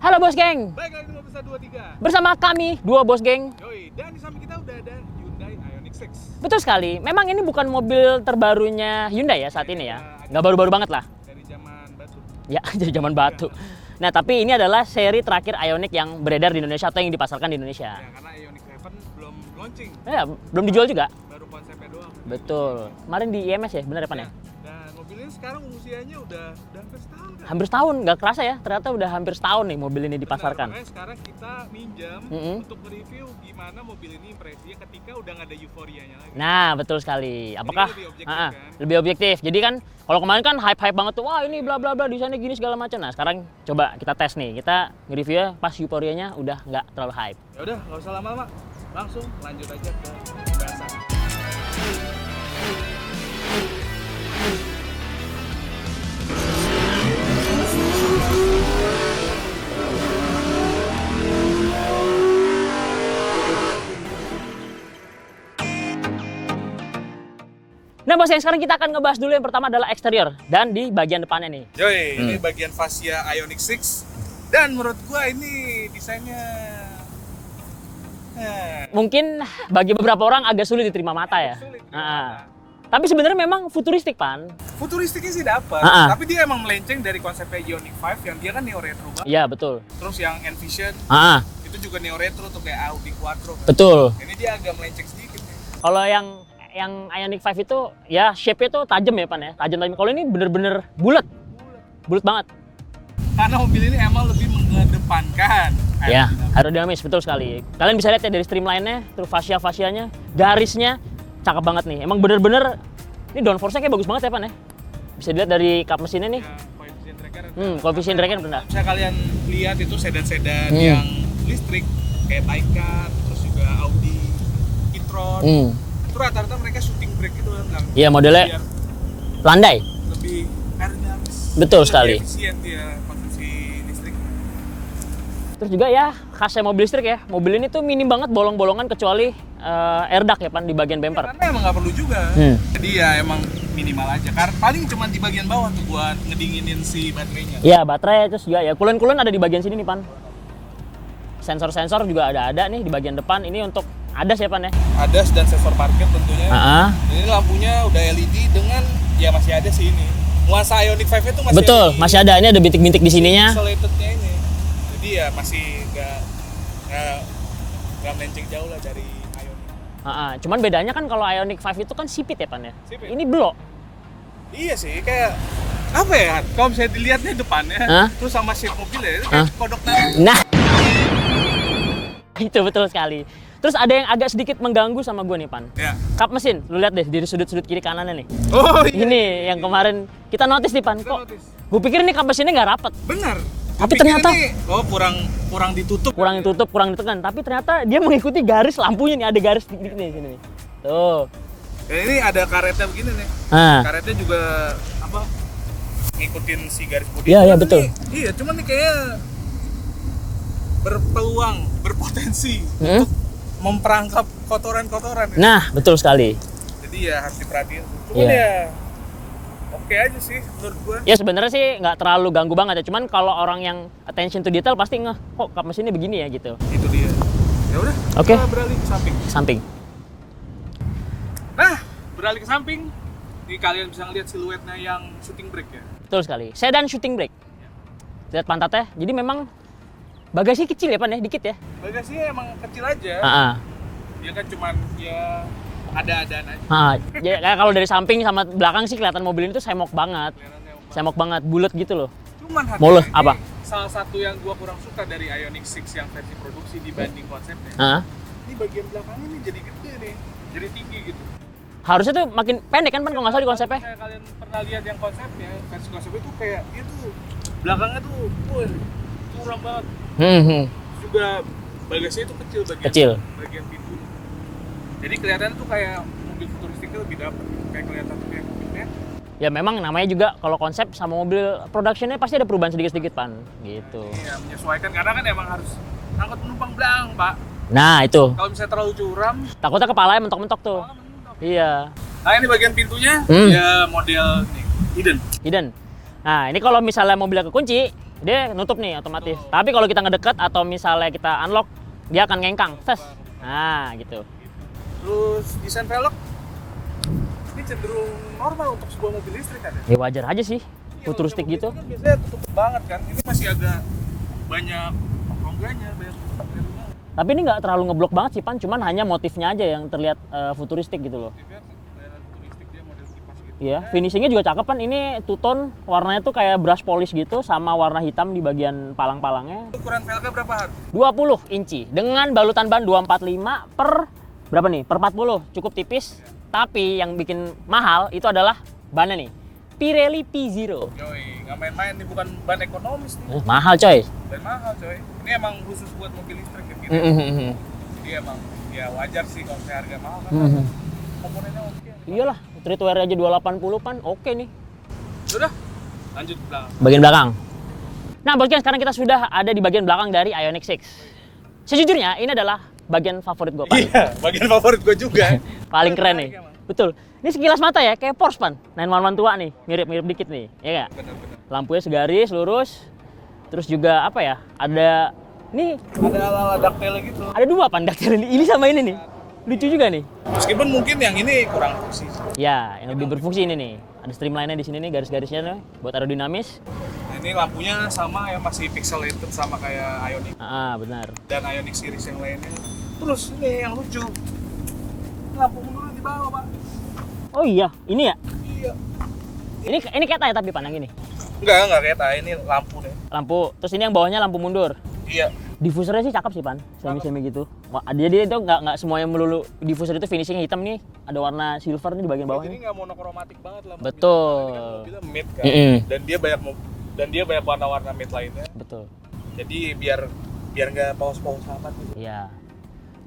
Halo Bos Geng. Baik lagi di Mobilsa 23. Bersama kami dua Bos Geng. Yoi, dan di samping kita udah ada Hyundai Ioniq 6. Betul sekali. Memang ini bukan mobil terbarunya Hyundai ya saat ini ya. Nggak baru-baru banget lah. Dari zaman batu. Ya, dari zaman batu. Nah, tapi ini adalah seri terakhir Ioniq yang beredar di Indonesia atau yang dipasarkan di Indonesia. Ya, karena Ioniq 7 belum launching. Ya, belum dijual juga. Baru konsepnya doang. Betul. Kemarin di IMS ya, bener ya Pan ya? Dan mobil ini sekarang usianya udah hampir setahun kan? Hampir setahun, nggak kerasa ya. Ternyata udah hampir setahun nih mobil ini dipasarkan. Makanya sekarang kita minjam untuk review gimana mobil ini impresinya ketika udah nggak ada euforianya lagi. Nah, betul sekali. Apakah lebih objektif, kan? lebih objektif. Jadi kan kalau kemarin kan hype-hype banget tuh, wah ini bla bla bla desainnya gini segala macam. Nah, sekarang coba kita tes nih. Kita nge-review ya pas euforianya udah nggak terlalu hype. Ya udah, nggak usah lama-lama. Langsung lanjut aja ke pembahasan. Nah Bos, yang sekarang kita akan ngebahas dulu yang pertama adalah eksterior dan di bagian depannya nih. Yoi, ini bagian fascia Ioniq 6 dan menurut gua ini desainnya Mungkin bagi beberapa orang agak sulit diterima mata ya. sulit. Tapi sebenarnya memang futuristik Pan. Futuristiknya sih dapat, Ah. tapi dia emang melenceng dari konsepnya Ioniq 5 yang dia kan neo retro banget. Iya betul. Terus yang Envision itu juga neo retro tuh kayak Audi Quattro kan. Betul. Ini dia agak melenceng sedikit ya. Kalau yang Ioniq 5 itu ya shape-nya tuh tajam ya Pan ya. Tajam. Kalau ini bener-bener bulat. Bulat banget. Karena mobil ini emang lebih mengedepankan Ya, aerodinamis betul sekali. Kalian bisa lihat ya dari streamline-nya, terus fascia-fascianya, garisnya cakep banget nih. Emang bener-bener ini downforce-nya kayak bagus banget ya Pan ya. Bisa dilihat dari kap mesinnya nih. Ya, coefficient tracker. Coefficient tracker benar. Bisa kalian lihat itu sedan-sedan yang listrik kayak Taycan, terus juga Audi e-tron. Itu rata-rata mereka shooting brake gitu kan. Iya, modelnya Biar landai. lebih aerodinamis. Betul Lebih sekali. efisien dia konsumsi listrik. Terus juga ya khasnya mobil listrik ya. Mobil ini tuh minim banget bolong-bolongan kecuali air duct ya Pan di bagian bumper. Karena emang nggak perlu juga. Jadi ya emang minimal aja. Karena paling cuma di bagian bawah tuh buat ngedinginin si baterainya. Iya, baterai terus juga ya coolant ada di bagian sini nih Pan. Sensor-sensor juga ada nih di bagian depan. Ini untuk ADAS ya Pan ya. ADAS dan sensor parkir tentunya. Ini lampunya udah LED dengan ya masih ada sih ini. Nuansa Ioniq 5 itu masih Betul, ada masih ada. Ini ada bintik-bintik di sininya. Isolated-nya ini. Jadi ya masih nggak melenceng jauh lah dari Ioniq. Cuman bedanya kan kalau Ioniq 5 itu kan sipit ya Pan ya. Sipit. Ini blok. Iya sih, kayak apa ya? Kalau misalnya dilihatnya depannya, terus sama shape mobilnya itu kayak kodok tadi. Nah, itu betul sekali. Terus ada yang agak sedikit mengganggu sama gue nih Pan. Ya. Kap mesin, lu lihat deh dari sudut-sudut kiri kanannya nih. Oh iya. Ini yang kemarin kita notice nih Pan. Kok gue pikir ini kap mesinnya nggak rapet. Bener. Tapi Pikir ternyata ini, kurang ditutup. kurang ditutup, kurang ditekan. Tapi ternyata dia mengikuti garis lampunya nih. Ada garis dikit nih sini nih. Tuh. Ya, ini ada karetnya begini nih. Karetnya juga apa? Ngikutin si garis bodi. Iya, betul. Iya, cuman nih kayaknya berpeluang, berpotensi untuk memperangkap kotoran-kotoran. Nah, betul sekali. Jadi ya harus diperhatiin. Cuman Iya. ya oke aja sih menurut gua. Ya sebenarnya sih nggak terlalu ganggu banget ya. Cuman kalau orang yang attention to detail pasti ngeh, kok kap mesinnya begini ya gitu. Itu dia. Ya udah, Oke. kita beralih ke samping. Samping. Nah, beralih ke samping. Ini kalian bisa ngeliat siluetnya yang shooting brake ya. Betul sekali. Sedan shooting brake. Lihat pantatnya. Jadi memang bagasi kecil ya Pan ya, dikit ya. Bagasinya emang kecil aja. Dia kan cuman ya ada-adaan aja. Ya kayak kalau dari samping sama belakang sih kelihatan mobil ini tuh semok banget. Semok banget, bulat gitu loh. Cuman Moleh, ini apa? salah satu yang gua kurang suka dari Ioniq 6 yang versi produksi dibanding konsepnya. Ini bagian belakangnya nih jadi gede nih, jadi tinggi gitu. Harusnya tuh makin pendek kan Pan kalau nggak salah di konsepnya. Kayak kalian pernah lihat yang konsepnya, versi konsepnya tuh kayak dia tuh belakangnya tuh curam banget. Juga bagasinya itu kecil bagian pintu. Jadi kelihatan tuh kayak mobil futuristiknya lebih dapet, kayak kelihatan tuh kayak mobil net. Ya memang namanya juga kalau konsep sama mobil productionnya pasti ada perubahan sedikit-sedikit Pan, gitu. Iya, menyesuaikan karena kan emang harus angkut penumpang belakang, Pak. Nah itu, Kalau misalnya terlalu curam, takutnya kepalanya mentok-mentok tuh. malah mentok. Iya. Nah ini bagian pintunya, ya model nih, hidden. Hidden. Nah ini kalau misalnya mobilnya kekunci, Dia nutup nih otomatis. Tapi kalau kita ngedeket atau misalnya kita unlock, dia akan ngengkang. Tes. Nah, gitu. Terus desain velg ini cenderung normal untuk sebuah mobil listrik kan ya? Ya wajar aja sih. Iya, Futuristik mobil gitu. itu kan biasanya tutup banget kan. Ini masih agak banyak rongganya, banyak tutup-tutupnya. Tapi ini nggak terlalu ngeblok banget sih, Pan. Cuman hanya motifnya aja yang terlihat futuristik gitu loh. Motifnya kelihatan futuristik, dia model kipas gitu. Iya, finishingnya juga cakep kan. Ini two-tone, warnanya tuh kayak brush polish gitu, sama warna hitam di bagian palang-palangnya. Ukuran velgnya berapa, Har? 20 inci dengan balutan ban 245 per berapa nih? Per 40, cukup tipis. Tapi yang bikin mahal itu adalah bannya nih, Pirelli P0. Yoi, nggak main-main nih, bukan ban ekonomis nih. Mahal coy. Ban mahal coy. Ini emang khusus buat mobil listrik gitu. Jadi emang ya wajar sih kalau harga mahal kan. Komponennya oke. Iyalah, streetwear aja 280 Pan, oke nih. Sudah, lanjut ke belakang. Bagian belakang. Nah, bosnya sekarang kita sudah ada di bagian belakang dari Ioniq 6. Sejujurnya ini adalah bagian favorit gue, Pan. Iya, bagian favorit gue juga. Paling keren nih. Betul. Ini sekilas mata ya, kayak Porsche, Pan. 911 tua nih, mirip-mirip dikit nih, ya nggak? Benar-benar. Lampunya segaris, lurus. Terus juga apa ya? Ada nih, Ada ala-ala ducktail gitu. ada dua Pan daktil ini sama ini nih. Lucu juga nih. Meskipun mungkin yang ini kurang fungsi. Ya, yang lebih berfungsi ini nih. Ada streamline-nya di sini nih, garis-garisnya nih, buat aerodinamis. Nah, ini lampunya sama ya, masih pixelated sama kayak Ioniq Benar. dan Ioniq series yang lainnya. Terus ini yang lucu. Lampu mundur di bawah, Pak. Oh iya, ini ya? Iya. Ini kayak tapi Pan yang ini. Enggak kayak ini lampu deh. Lampu. Terus ini yang bawahnya lampu mundur. Iya. Diffusernya sih cakep sih Pan, semi-semi gitu. Wah, jadi itu nggak semuanya melulu diffuser itu finishingnya hitam nih, ada warna silver nih di bagian bawah. Jadi nggak monokromatik banget lah. Betul. Ini kan mobilnya matte kan. Mm-mm. Dan dia banyak warna-warna matte lainnya. Betul. Jadi biar nggak paus-paus amat gitu. Iya.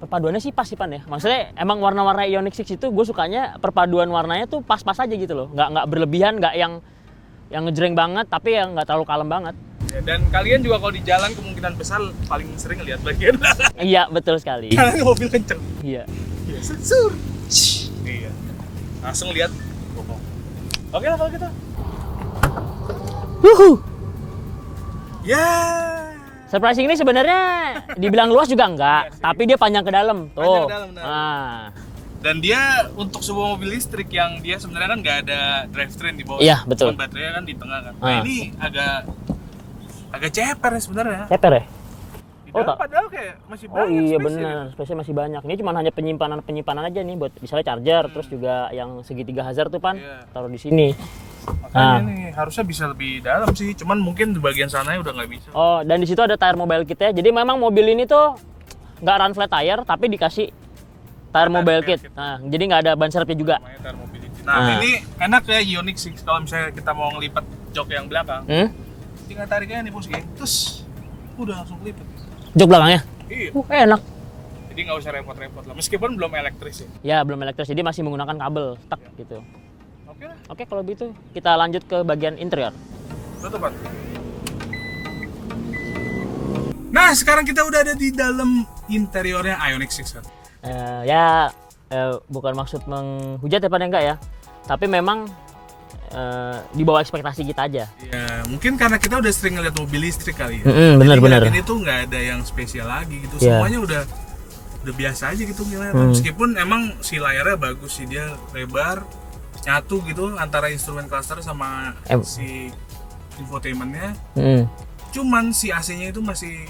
Perpaduannya sih pas sih Pan ya. Maksudnya emang warna-warna Ioniq 6 itu gue sukanya perpaduan warnanya tuh pas-pas aja gitu loh. Nggak berlebihan, nggak yang ngejreng banget, tapi yang nggak terlalu kalem banget. Ya, dan kalian juga kalau di jalan kemungkinan besar paling sering lihat bagian belakang. Iya, betul sekali. Karena mobil kenceng. Iya. Iya, sensor. Iya. Langsung lihat. Oke lah kalau gitu. Wuhu. Ya. Surprising ini sebenarnya dibilang luas juga enggak, tapi dia panjang ke dalam. Tuh. Panjang ke dalam, benar. Nah. Dan dia untuk sebuah mobil listrik yang dia sebenarnya kan nggak ada drivetrain di bawah. Iya, betul. Cuman baterainya kan di tengah kan. Nah, ini agak ceper ya sebenarnya. Ceper ya? Di Oh, dalam padahal kayak masih banyak. Oh iya space-nya. benar, space-nya masih banyak. Ini cuma hanya penyimpanan aja nih buat misalnya charger, terus juga yang segitiga hazard tuh Pan, Iya. taruh di sini. Makanya nih harusnya bisa lebih dalam sih, cuman mungkin di bagian sananya udah nggak bisa. Oh, dan di situ ada tire mobile kit ya. Jadi memang mobil ini tuh nggak run flat tire, tapi dikasih tire mobile kit. Nah, jadi nggak ada ban serepnya juga. Namanya tire mobility. Nah, ini enak ya Ioniq 6 kalau misalnya kita mau ngelipat jok yang belakang. Tinggal tariknya nih bos, terus udah langsung kelipet. Jok belakangnya? Iya. Enak. Jadi nggak usah repot-repot lah, meskipun belum elektris ya. Ya, belum elektris, jadi masih menggunakan kabel, tak gitu. Oke lah, Oke, kalau begitu kita lanjut ke bagian interior. tutupan. Nah, sekarang kita udah ada di dalam interiornya Ioniq 6 kan. Bukan maksud menghujat ya Pan, enggak ya. Tapi memang di bawah ekspektasi kita aja. Ya, mungkin karena kita udah sering ngeliat mobil listrik kali ya. Benar-benar. Jadi ini tuh nggak ada yang spesial lagi gitu. Iya. Semuanya udah biasa aja gitu ngeliat. Meskipun emang si layarnya bagus sih, dia lebar, nyatu gitu antara instrumen cluster sama si infotainmentnya. Cuman si AC-nya itu masih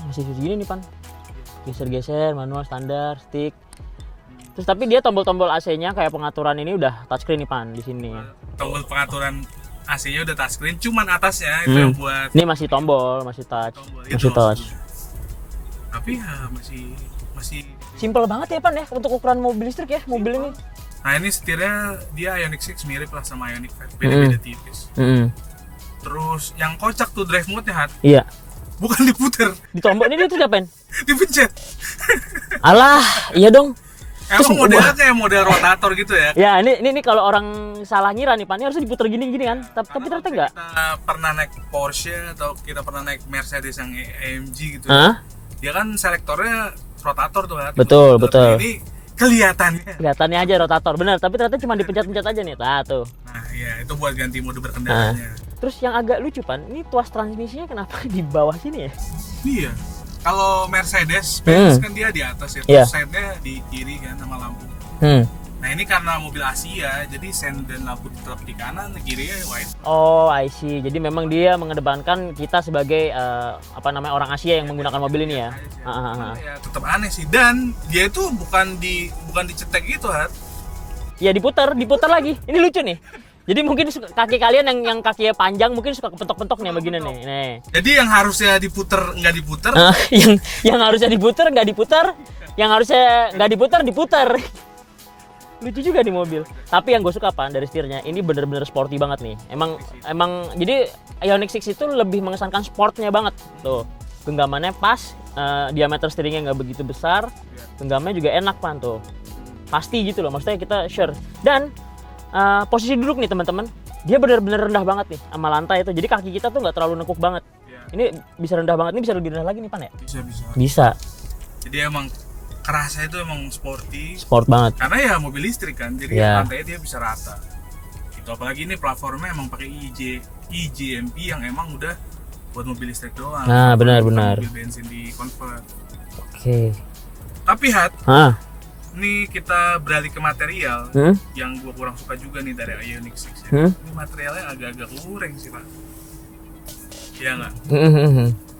Masih segini nih Pan. Geser-geser, manual, standar, stick. Terus tapi dia tombol-tombol AC-nya kayak pengaturan ini udah touchscreen nih Pan di sini. tombol pengaturan AC-nya udah touchscreen, cuman atasnya itu yang buat Ini masih tombol, masih touch. tombol Masih itu. touch. Tapi ya masih Simple banget ya Pan ya untuk ukuran mobil listrik ya, mobil ini. Nah, ini setirnya dia Ioniq 6 mirip lah sama Ioniq 5, beda-beda tipis. Terus yang kocak tuh drive mode-nya, Hat. Iya. Bukan diputer, Di tombol ini dia tuh diapain? dipencet. Alah, iya dong. Emang modelnya kayak model rotator gitu ya. Ya, ini kalau orang salah ngira nih Pan, ini harusnya diputer gini kan. Tapi ternyata enggak. Kita pernah naik Porsche atau kita pernah naik Mercedes yang AMG gitu. Hah? Dia kan selektornya rotator tuh kan. Betul, betul. Ini kelihatannya. Kelihatannya aja rotator, benar. Tapi ternyata cuma dipencet-pencet aja nih. Nah, tuh. Nah, iya itu buat ganti mode berkendaranya. Terus yang agak lucu Pan, ini tuas transmisinya kenapa di bawah sini ya? Iya. Kalau Mercedes, Benz kan dia di atas ya, Iya. terus side-nya di kiri kan sama lampu. Nah ini karena mobil Asia, jadi sen dan lampu tetap di kanan, kirinya white. Oh, I see. Jadi memang dia mengedepankan kita sebagai orang Asia yang menggunakan mobil ini ya. Ya tetap aneh sih. Dan dia itu bukan dicetek gitu, Hat. Ya diputar lagi. Ini lucu nih. Jadi mungkin kaki kalian yang kakinya panjang mungkin suka kepentok-pentok nih begini nih. Nih. Jadi yang harusnya diputer nggak diputer. yang harusnya diputar nggak diputar, yang harusnya nggak diputar. Lucu juga di mobil. Tapi yang gue suka Pan dari setirnya, ini bener-bener sporty banget nih. Emang jadi Ioniq 6 itu lebih mengesankan sportnya banget. Tuh, genggamannya pas, diameter steeringnya nggak begitu besar, genggamnya juga enak Pan tuh. Pasti gitu loh, maksudnya kita sure. Dan posisi duduk nih teman-teman, dia bener-bener rendah banget nih sama lantai itu. Jadi kaki kita tuh nggak terlalu nekuk banget. Ini bisa rendah banget, ini bisa lebih rendah lagi nih Pan ya? Bisa. Jadi emang kerasa itu emang sporty. Sport banget. Karena ya mobil listrik kan, jadi lantainya dia bisa rata. Itu apalagi ini platformnya emang pakai IJMP yang emang udah buat mobil listrik doang. Nah, benar-benar. Mobil bensin di convert. Oke. Tapi Hat, ini kita beralih ke material yang gua kurang suka juga nih dari Ioniq 6 ya. Ini materialnya agak-agak kurang sih Pak. Iya nggak?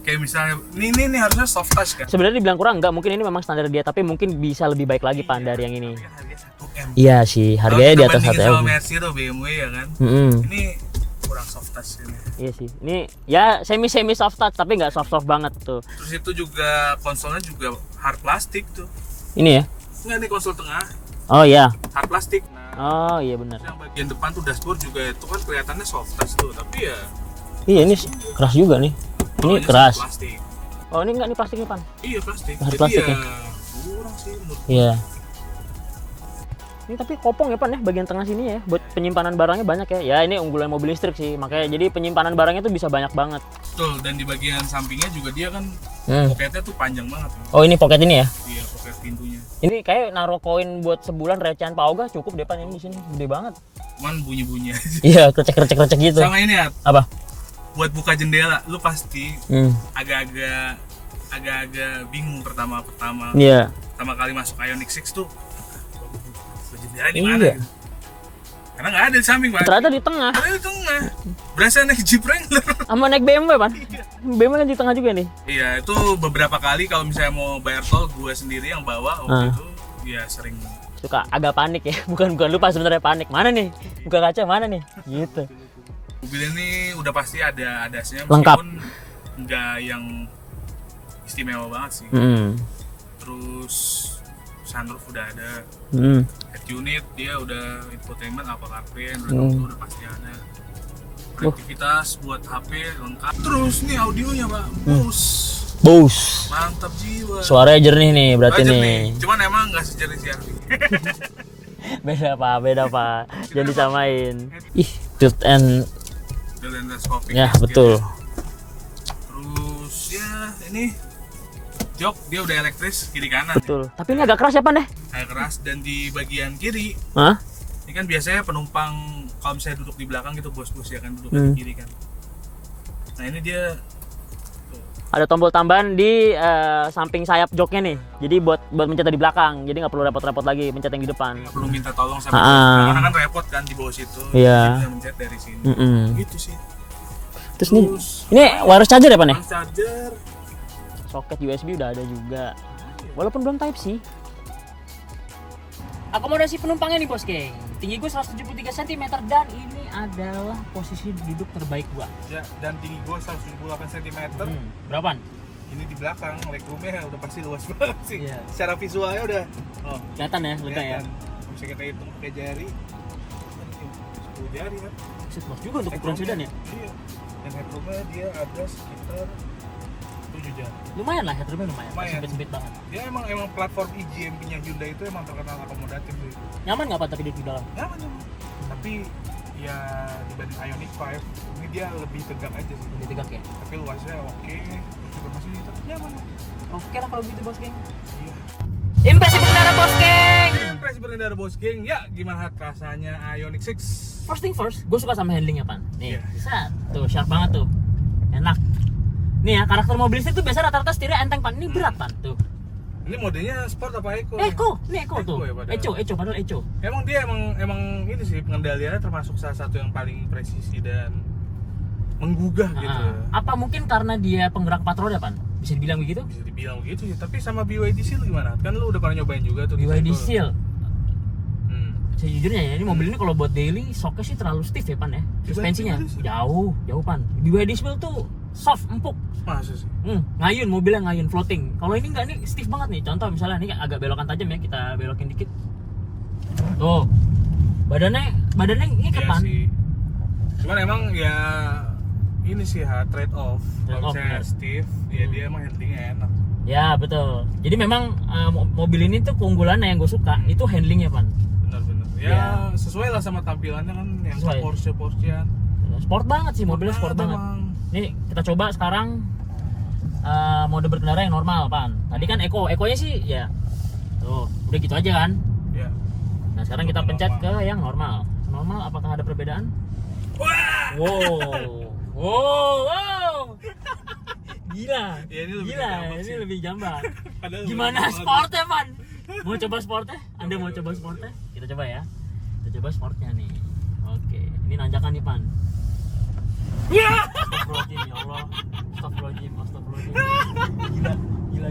Kayak misalnya, ini harusnya soft touch kan? Sebenarnya dibilang kurang enggak, mungkin ini memang standar dia, tapi mungkin bisa lebih baik lagi Pan dari yang ini. Harganya 1M. Iya sih, harganya di atas 1M. Sama Mercy atau BMW ya kan? Ini kurang soft touch ini. Iya sih, ini ya semi soft touch tapi nggak soft banget tuh. Terus itu juga konsolnya juga hard plastik tuh. Ini ya? Enggak, nih konsol tengah Oh iya. hard plastik. Oh iya benar. Yang bagian depan tuh dashboard juga itu kan kelihatannya soft touch tuh, tapi ya Iya ini keras juga nih. Ini keras. Plastik. Oh ini enggak nih plastiknya Pan? Iya plastik. Hard Jadi plastik ya ya? kurang sih menurut. Iya. Ini tapi kopong ya Pan ya bagian tengah sini ya, buat penyimpanan barangnya banyak ya. Ya ini unggulan mobil listrik sih, makanya jadi penyimpanan barangnya tuh bisa banyak banget. Betul, dan di bagian sampingnya juga dia kan poketnya tuh panjang banget. Oh ini pocket ini ya? Iya, poket pintunya. Ini kayak naruh koin buat sebulan recehan Pak Oga cukup deh Pan, ini di sini gede banget. Cuman bunyi-bunyi aja. Iya, krecek gitu. Sama ini ya, Apa? buat buka jendela, lu pasti agak-agak bingung pertama Iya. pertama kali masuk Ioniq 6 tuh. Jendela di mana? Iya. Gitu. Karena nggak ada di samping, Pak. Ternyata di tengah. Ada di tengah. Berasa naik Jeep Wrangler. Sama naik BMW Pan. BMW kan di tengah juga nih. Iya, itu beberapa kali kalau misalnya mau bayar tol, gue sendiri yang bawa waktu itu, ya sering. Suka agak panik ya, bukan lupa sebenarnya panik. Mana nih? Buka kaca mana nih? Gitu. Mobil ini udah pasti ada adasnya, Lengkap. meskipun nggak yang istimewa banget sih. Terus sunroof udah ada, head unit dia udah infotainment, Apple CarPlay, Android Auto udah pasti ada. Konektivitas buat HP lengkap. Terus nih audionya Pak, Bose. mantap jiwa. Suaranya jernih nih berarti Budget nih. Cuman emang nggak sejernih CR-V. Beda pak. Jangan disamain. Ih, tilt and Dan teleskopik. ya betul. Terus ya ini jok dia udah elektris kiri kanan. Betul. Tapi ini agak keras ya Pan deh. Kayak keras, dan di bagian kiri Hah? ini kan biasanya penumpang kalau misalnya duduk di belakang gitu, bos-bos ya kan duduk di kiri kan. Nah ini dia Ada tombol tambahan di samping sayap joknya nih. Jadi buat mencet di belakang. Jadi nggak perlu repot-repot lagi mencet yang di depan. nggak perlu minta tolong sama karena kan repot kan di bawah situ. Iya. Jadi bisa mencet dari sini. Gitu sih. Terus ini wireless charger ya Pan ya? Charger. Soket USB udah ada juga. Walaupun belum Type C. Akomodasi penumpangnya nih bos geng. Tinggi gue 173 cm dan ini adalah posisi duduk terbaik gua. Ya, dan tinggi gue 178 cm. Berapaan? Ini di belakang legroomnya udah pasti luas banget sih. Iya. Secara visualnya udah Kelihatan ya, lega ya. Bisa kita hitung pakai jari. 10 jari kan. Set bos juga untuk ukuran sedan ya. Iya. Dan headroomnya dia ada sekitar 7 jari. Lumayan lah, headroomnya lumayan. Lumayan. Sempit banget. Dia emang platform IJMP-nya Hyundai itu emang terkenal akomodatif sih. Nyaman nggak Pak tapi di dalam? Nyaman. Tapi ya dibanding Ioniq 5 ini dia lebih tegak aja sih. Lebih tegak ya. Tapi luasnya oke. Juga masih tetap nyaman. Oke lah kalau gitu bos geng. Iya. Impresi berkendara bos geng. Impresi berkendara bos geng. Ya, gimana rasanya Ioniq 6? first thing first, gue suka sama handlingnya Pan. Nih, Iya. set, tuh sharp banget tuh, enak. Nih ya, karakter mobil listrik tuh biasa rata-rata setirnya enteng Pan. Ini berat Pan, tuh. Ini modenya sport apa eco? Ini Eco tuh. ya padahal. Eco padahal Eco. Emang dia emang ini sih pengendaliannya termasuk salah satu yang paling presisi dan menggugah gitu. Apa mungkin karena dia penggerak 4 roda Pan? Bisa dibilang begitu? Bisa dibilang begitu sih. Tapi sama BYD Seal gimana? Kan lu udah pernah nyobain juga tuh. di BYD Sentul. Seal. Hmm. Sejujurnya ya, ini mobil ini kalau buat daily shocknya sih terlalu stiff ya Pan ya. Suspensinya jauh Pan. BYD Seal tuh soft, empuk. Masa sih? Ngayun, mobilnya ngayun, floating. Kalau ini enggak, nih stiff banget nih. Contoh misalnya ini agak belokan tajam ya, kita belokin dikit. Tuh. Badannya ini Iya Pan. sih. Cuman emang ya ini sih trade off. Trade Kalau off, misalnya bener. Steve, ya dia emang handlingnya enak. Ya, betul. Jadi memang mobil ini tuh keunggulannya yang gue suka, itu handlingnya Pan. Benar-benar. Ya, Ya. sesuai lah sama tampilannya kan yang Sesuai. Porsche-Porschean. Sport banget sih, mobilnya sport banget. Emang. Nih kita coba sekarang mode berkendara yang normal Pan. Tadi kan ekonya sih ya tuh udah gitu aja kan. Ya. Nah sekarang kita pencet ke yang normal. Normal apakah ada perbedaan? Wah! Wow. Gila. Ya, ini lebih Gila, jambak ini sih. lebih jambak. Padahal Gimana banget. sportnya Pan? Mau coba sportnya? Anda mau coba sportnya? Kita coba ya. Kita coba sportnya nih. Oke, ini nanjakan nih Pan. Astagfirullahaladzim ya Allah. Astagfirullahaladzim. Gila,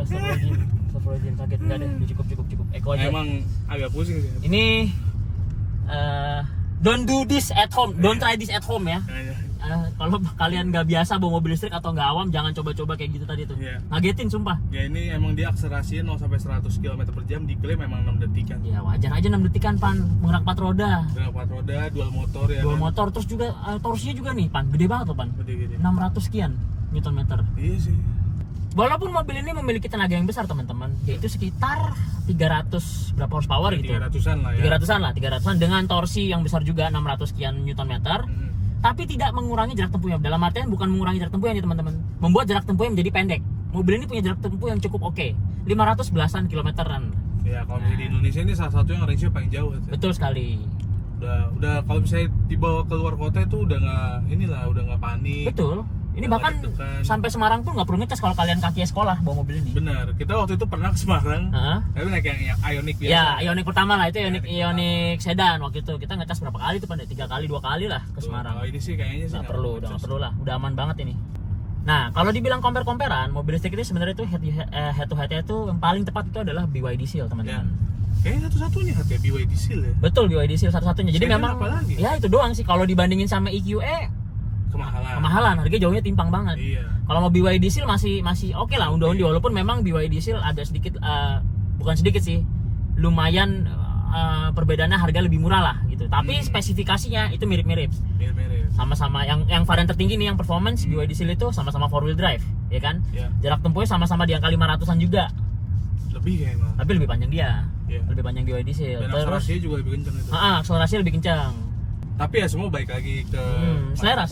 astagfirullahaladzim, sakit enggak deh, cukup. Eko aja. Emang agak pusing sih. Ini don't do this at home, don't try this at home ya. Kalau kalian nggak biasa bawa mobil listrik atau nggak awam, jangan coba-coba kayak gitu tadi tuh. Iya. Ngagetin sumpah. Ya ini emang dia akselerasinya 0 sampai 100 km/jam diklaim emang 6 detikan. Ya wajar aja 6 detikan Pan, penggerak 4 roda. Dengan 4 roda, dual motor ya. Dual kan? motor, terus juga torsinya juga nih Pan, gede banget loh Pan. Gede-gede. 600 sekian Newton meter. Iya sih. Walaupun mobil ini memiliki tenaga yang besar teman-teman, yaitu sekitar 300 berapa horsepower gitu. 300-an lah ya. 300-an dengan torsi yang besar juga 600 sekian Newton meter. Tapi tidak mengurangi jarak tempuhnya. Dalam artian bukan mengurangi jarak tempuhnya teman-teman. Membuat jarak tempuhnya menjadi pendek. Mobil ini punya jarak tempuh yang cukup oke. 500 belasan kilometeran. Ya kalau misalnya di Indonesia ini salah satu yang range-nya paling jauh. Betul sekali. Udah kalau misalnya dibawa keluar kota itu udah nggak panik. Betul. Ini Udah bahkan nggak deg-degan. sampai Semarang pun nggak perlu ngecas kalau kalian kaki sekolah bawa mobil ini. Benar. Kita waktu itu pernah ke Semarang. Heeh. Tapi naik yang Ioniq biasa. Ya, Ioniq pertama lah itu Ioniq sedan waktu itu. Kita ngecas berapa kali tuh Pan? 3 kali, 2 kali lah ke Tuh, Semarang. kalau ini sih kayaknya sih Nggak perlu, udah nggak ngecas. perlu lah. Udah aman banget ini. Nah, kalau dibilang compare-comparean, mobil listrik ini sebenarnya itu head to head-nya itu yang paling tepat itu adalah BYD Seal, teman-teman. Kayaknya satu-satunya harga BYD Seal ya. Betul, BYD Seal satu-satunya. Jadi Sedan memang apa lagi? ya itu doang sih kalau dibandingin sama EQE kemahalan, harganya jauhnya timpang banget. Iya. Kalau mau BYD Seal masih oke lah, undi-undi walaupun memang BYD Seal agak sedikit bukan sedikit sih. Lumayan perbedaannya harga lebih murah lah gitu. Tapi spesifikasinya itu mirip-mirip. Mirip-mirip. Sama-sama yang varian tertinggi nih yang performance BYD Seal itu sama-sama 4-wheel drive, ya kan? Iya. Jarak tempuhnya sama-sama di angka 500-an juga. Lebih kayaknya. Tapi lebih panjang dia. Iya. Lebih panjang BYD Seal. Dan akselerasinya juga lebih kencang itu. Akselerasinya lebih kencang. Tapi ya semua baik lagi ke Selera.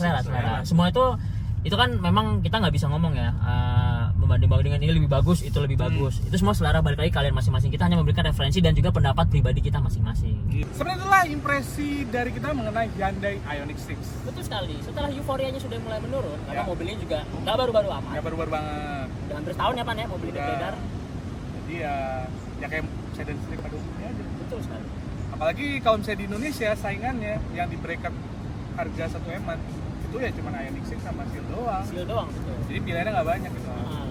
Semua itu kan memang kita nggak bisa ngomong ya membanding-bandingkan ini lebih bagus, itu lebih bagus. Itu semua selera balik lagi kalian masing-masing. Kita hanya memberikan referensi dan juga pendapat pribadi kita masing-masing. Sebenarnya itulah impresi dari kita mengenai Hyundai Ioniq 6. Betul sekali. Setelah euforianya sudah mulai menurun, karena Ya. mobilnya juga nggak baru-baru amat. Ya baru-baru banget. Udah hampir setahun ya Pan ya mobil ini Udah. beredar. Jadi ya kayak sedan listrik pada umumnya aja. Betul sekali. Apalagi kalau misalnya di Indonesia saingannya yang di bracket harga 1 M-an itu ya cuma Ioniq 6 sama Seal doang. Seal doang betul. Jadi pilihannya nggak banyak gitu. Ah,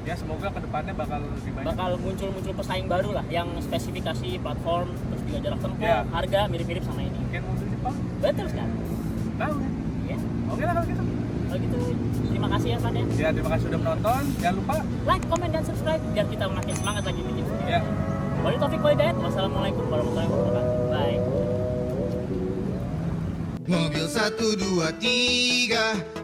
Ya semoga kedepannya bakal lebih banyak. bakal muncul pesaing baru lah yang spesifikasi platform terus juga jarak tempuh, Ya. harga mirip-mirip sama ini. Mungkin mobil Jepang. Betul sekali. Tahu. Ya. Oke lah kalau gitu. Kalau gitu terima kasih ya Pan ya. Ya terima kasih sudah menonton. Jangan lupa Like, comment, dan subscribe biar kita makin semangat lagi bikin video. ya. Wabillahi taufiq wal hidayah. Wassalamualaikum warahmatullahi wabarakatuh. Bye. Mobil 1, 2, 3